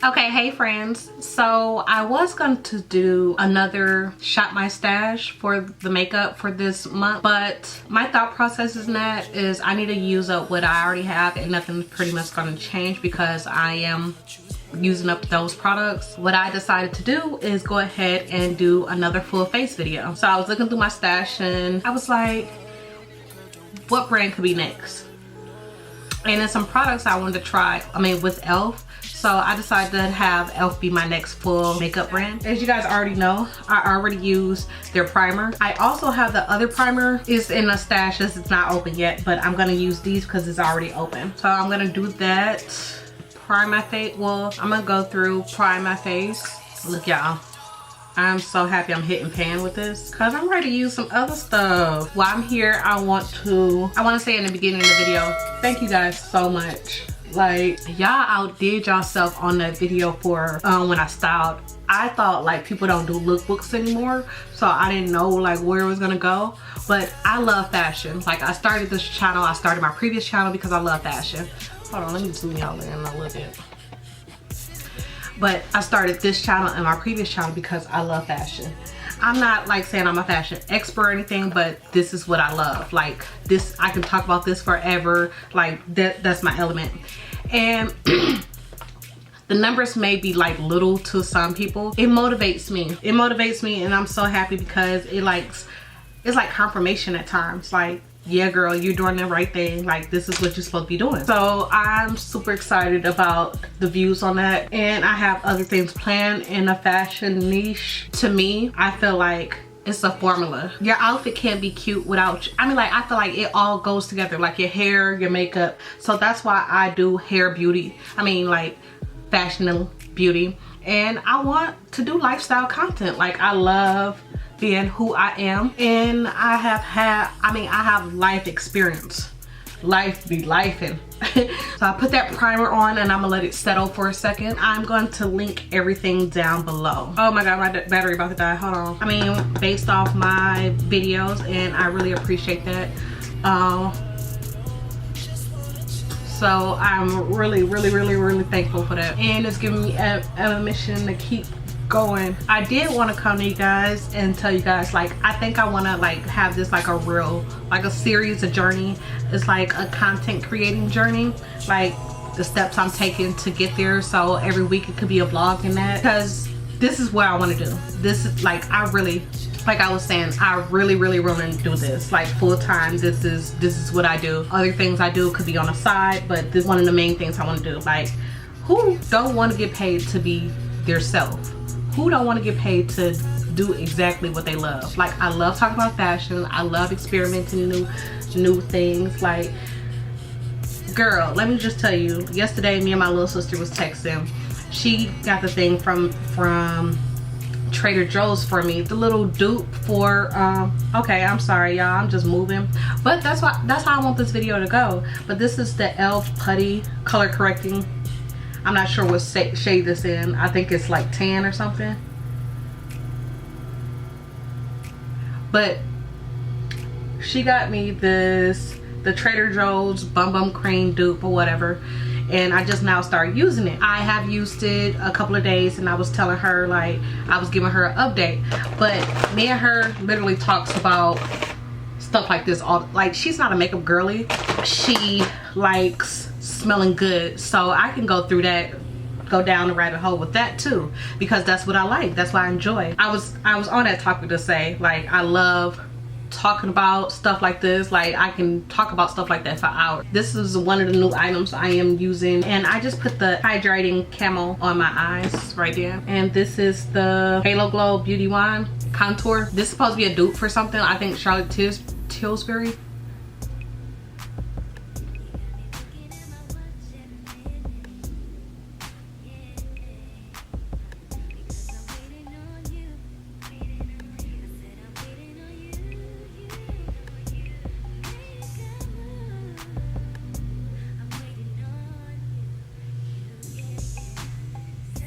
Okay, hey friends. So I was going to do another shop my stash for the makeup for this month, but my thought process is that is I need to use up what I already have and nothing's pretty much going to change because I am using up those products. What I decided to do is go ahead and do another full face video. So I was looking through my stash and I was like, what brand could be next? And then some products I wanted to try, with e.l.f. So I decided to have e.l.f. be my next full makeup brand. As you guys already know, I already used their primer. I also have the other primer. It's in a stash, it's not open yet, but I'm gonna use these because it's already open. So I'm gonna do that, prime my face. Well, I'm gonna go through, prime my face. Look y'all, I'm so happy I'm hitting pan with this because I'm ready to use some other stuff. While I'm here, I want to say in the beginning of the video, thank you guys so much. Like, y'all outdid yourself on that video for when I styled. I thought like people don't do lookbooks anymore, so I didn't know like where it was gonna go. But I love fashion. Like, I started this channel, I started my previous channel because I love fashion. Hold on, let me zoom y'all in a little bit. But I started this channel and my previous channel because I love fashion. I'm not like saying I'm a fashion expert or anything, but this is what I love. Like this, I can talk about this forever. Like that's my element. And the numbers may be like little to some people. It motivates me. It motivates me, and I'm so happy because it's like confirmation at times. Like, yeah girl, you're doing the right thing. Like, this is what you're supposed to be doing. So I'm super excited about the views on that, and I have other things planned in a fashion niche. To me, I feel like it's a formula. Your outfit can't be cute without, I feel like it all goes together, like your hair, your makeup. So that's why I do hair beauty. like fashion and beauty. And I want to do lifestyle content. Like, I love being who I am, and I have life experience. Life be lifing. So I put that primer on and I'm gonna let it settle for a second. I'm going to link everything down below. Oh my god, my battery about to die. Hold on. Based off my videos, and I really appreciate that. So I'm really thankful for that, and it's giving me a mission to keep going. I did want to come to you guys and tell you guys, like, I think I want to like have this like a series, a journey. It's like a content creating journey, like the steps I'm taking to get there. So every week it could be a vlog in that, because this is what I want to do. This is like, I was saying, I really want to do this like full time. This is what I do. Other things I do could be on the side, but this is one of the main things I want to do. Like, who don't want to get paid to be their self? Who don't want to get paid to do exactly what they love? Like, I love talking about fashion. I love experimenting new things. Like, girl, let me just tell you, yesterday me and my little sister was texting. She got the thing from Trader Joe's for me, the little dupe for okay, I'm sorry y'all, I'm just moving, but that's how I want this video to go. But this is the e.l.f. putty color correcting. I'm not sure what shade this in. I think it's like tan or something. But she got me the Trader Joe's Bum Cream dupe or whatever, and I just now started using it. I have used it a couple of days, and I was telling her, like, I was giving her an update. But me and her literally talks about stuff like this all, like, she's not a makeup girly. She likes smelling good, so I can go through that, go down the rabbit hole with that too, because that's what I like. That's what I enjoy. I was on that topic to say, like, I love talking about stuff like this. Like, I can talk about stuff like that for hours. This is one of the new items I am using, and I just put the hydrating camo on my eyes right there. And this is the Halo Glow Beauty Wand contour. This is supposed to be a dupe for something, I think Charlotte Tilbury.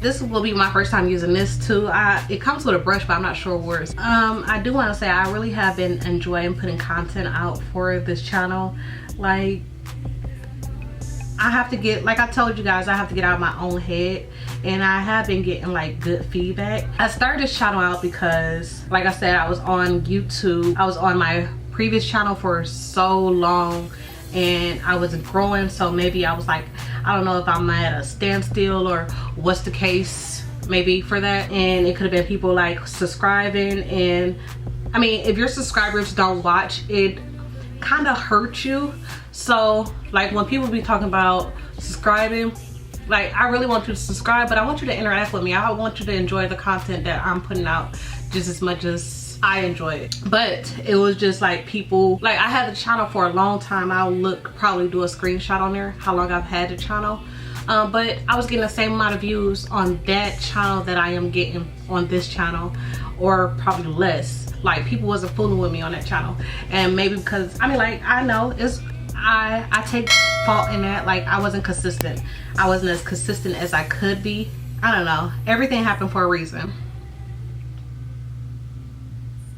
This will be my first time using this too. It comes with a brush, but I'm not sure where it's. I do want to say I really have been enjoying putting content out for this channel. Like, I have to get, like I told you guys, I have to get out of my own head, and I have been getting like good feedback. I started this channel out because, like I said, I was on YouTube. I was on my previous channel for so long and I wasn't growing, so maybe I was like, I don't know if I'm at a standstill or what's the case maybe for that. And it could have been people like subscribing, and I mean, if your subscribers don't watch, it kind of hurts you. So like when people be talking about subscribing, like I really want you to subscribe, but I want you to interact with me. I want you to enjoy the content that I'm putting out just as much as I enjoy it. But it was just like people, like I had the channel for a long time. I'll probably do a screenshot on there how long I've had the channel, but I was getting the same amount of views on that channel that I am getting on this channel, or probably less. Like people wasn't fooling with me on that channel, and maybe because I mean, like I know it's I take fault in that. Like I wasn't consistent. I wasn't as consistent as I could be. I don't know, everything happened for a reason.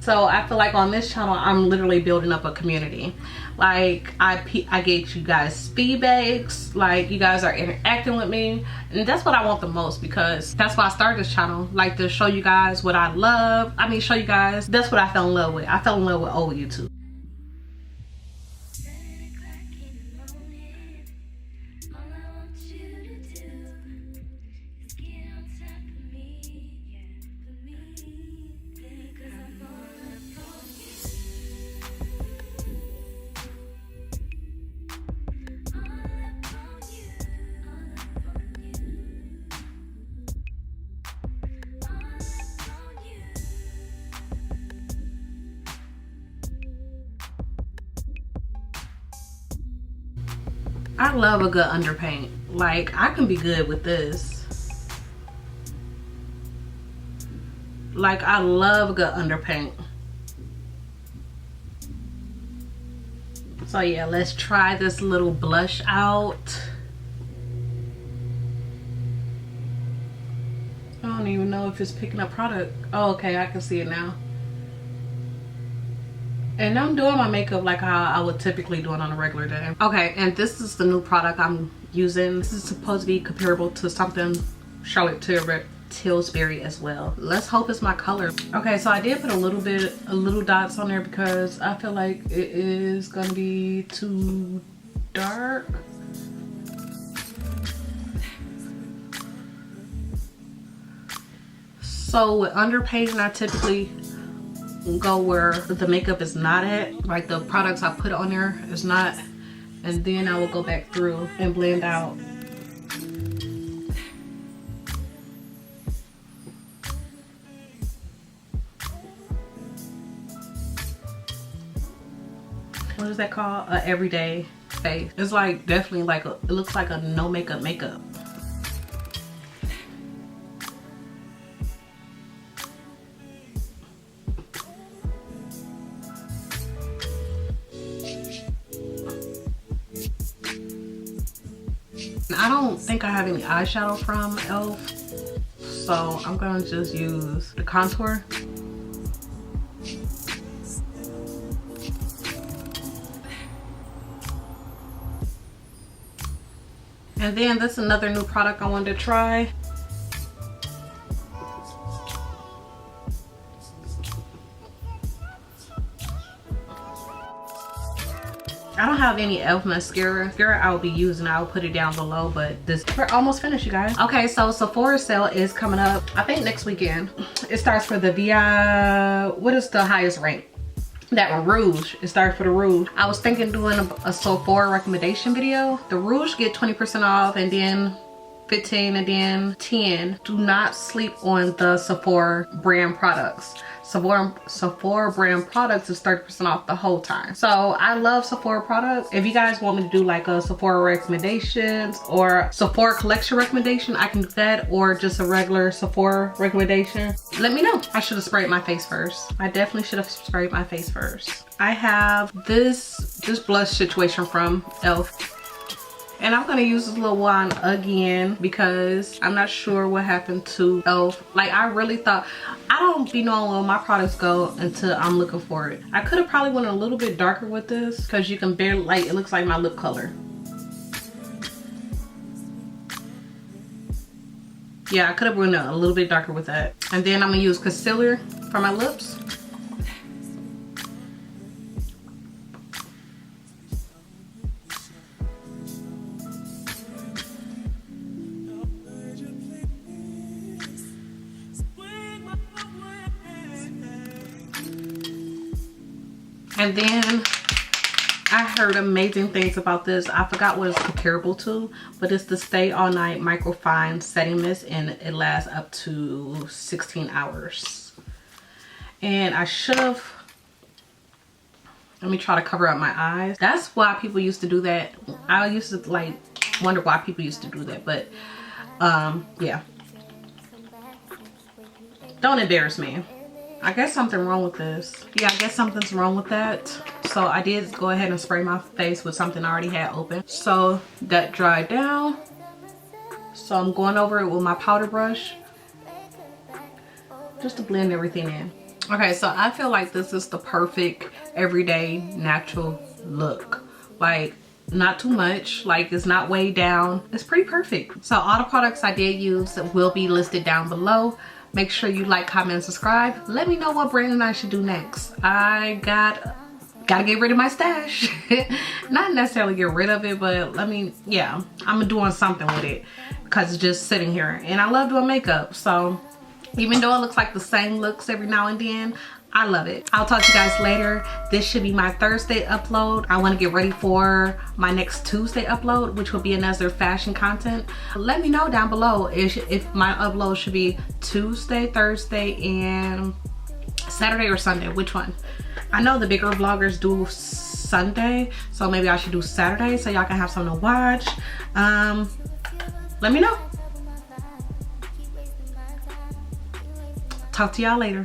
So I feel like on this channel, I'm literally building up a community. Like I gave you guys feedbacks, like you guys are interacting with me, and that's what I want the most, because that's why I started this channel, like to show you guys what I love. I mean, show you guys, that's what I fell in love with. I fell in love with old YouTube. I love a good underpaint. Like I can be good with this. Like I love a good underpaint. So yeah, let's try this little blush out. I don't even know if it's picking up product. Oh, okay, I can see it now. And I'm doing my makeup like how I would typically do it on a regular day. Okay, and this is the new product I'm using. This is supposed to be comparable to something Charlotte Tilbury as well. Let's hope it's my color. Okay, so I did put a little dots on there because I feel like it is gonna be too dark. So with underpainting, I typically go where the makeup is not at, like the products I put on there is not, and then I will go back through and blend out. What is that called? A everyday face. It's like definitely like it looks like a no makeup makeup. I don't think I have any eyeshadow from e.l.f. So I'm gonna just use the contour. And then this is another new product I wanted to try. I don't have any e.l.f. mascara. I will be using, I'll put it down below, but we're almost finished, you guys. Okay, so Sephora sale is coming up, I think next weekend. It starts for the VI, what is the highest rank? That one, Rouge. It started for the Rouge. I was thinking doing a Sephora recommendation video. The Rouge get 20% off, and then 15, and then 10. Do not sleep on the Sephora brand products. Sephora brand products is 30% off the whole time. So I love Sephora products. If you guys want me to do like a Sephora recommendations or Sephora collection recommendation, I can do that, or just a regular Sephora recommendation. Let me know. I should have sprayed my face first. I definitely should have sprayed my face first. I have this blush situation from e.l.f. And I'm gonna use this little one again because I'm not sure what happened to e.l.f. Like I really thought, I don't be knowing where my products go until I'm looking for it. I could have probably went a little bit darker with this because you can barely, like, it looks like my lip color. Yeah, I could have went a little bit darker with that. And then I'm gonna use concealer for my lips. And then I heard amazing things about this. I forgot what it's comparable to, but it's the Stay All Night Microfine Setting Mist, and it lasts up to 16 hours. And I should have, let me try to cover up my eyes. That's why people used to do that. I used to like wonder why people used to do that, but yeah. Don't embarrass me. I guess something wrong with this. Yeah, I guess something's wrong with that. So I did go ahead and spray my face with something I already had open. So that dried down. So I'm going over it with my powder brush just to blend everything in. Okay, so I feel like this is the perfect everyday natural look. Like, not too much, like it's not weighed down. It's pretty perfect. So all the products I did use will be listed down below. Make sure you like, comment, and subscribe. Let me know what brand I should do next. I gotta get rid of my stash. Not necessarily get rid of it, but yeah, I'm doing something with it because it's just sitting here. And I love doing makeup, so even though it looks like the same looks every now and then, I love it. I'll talk to you guys later. This should be my Thursday upload. I want to get ready for my next Tuesday upload, which will be another fashion content. Let me know down below if my upload should be Tuesday, Thursday, and Saturday or Sunday. Which one? I know the bigger vloggers do Sunday, so maybe I should do Saturday so y'all can have something to watch. Let me know. Talk to y'all later.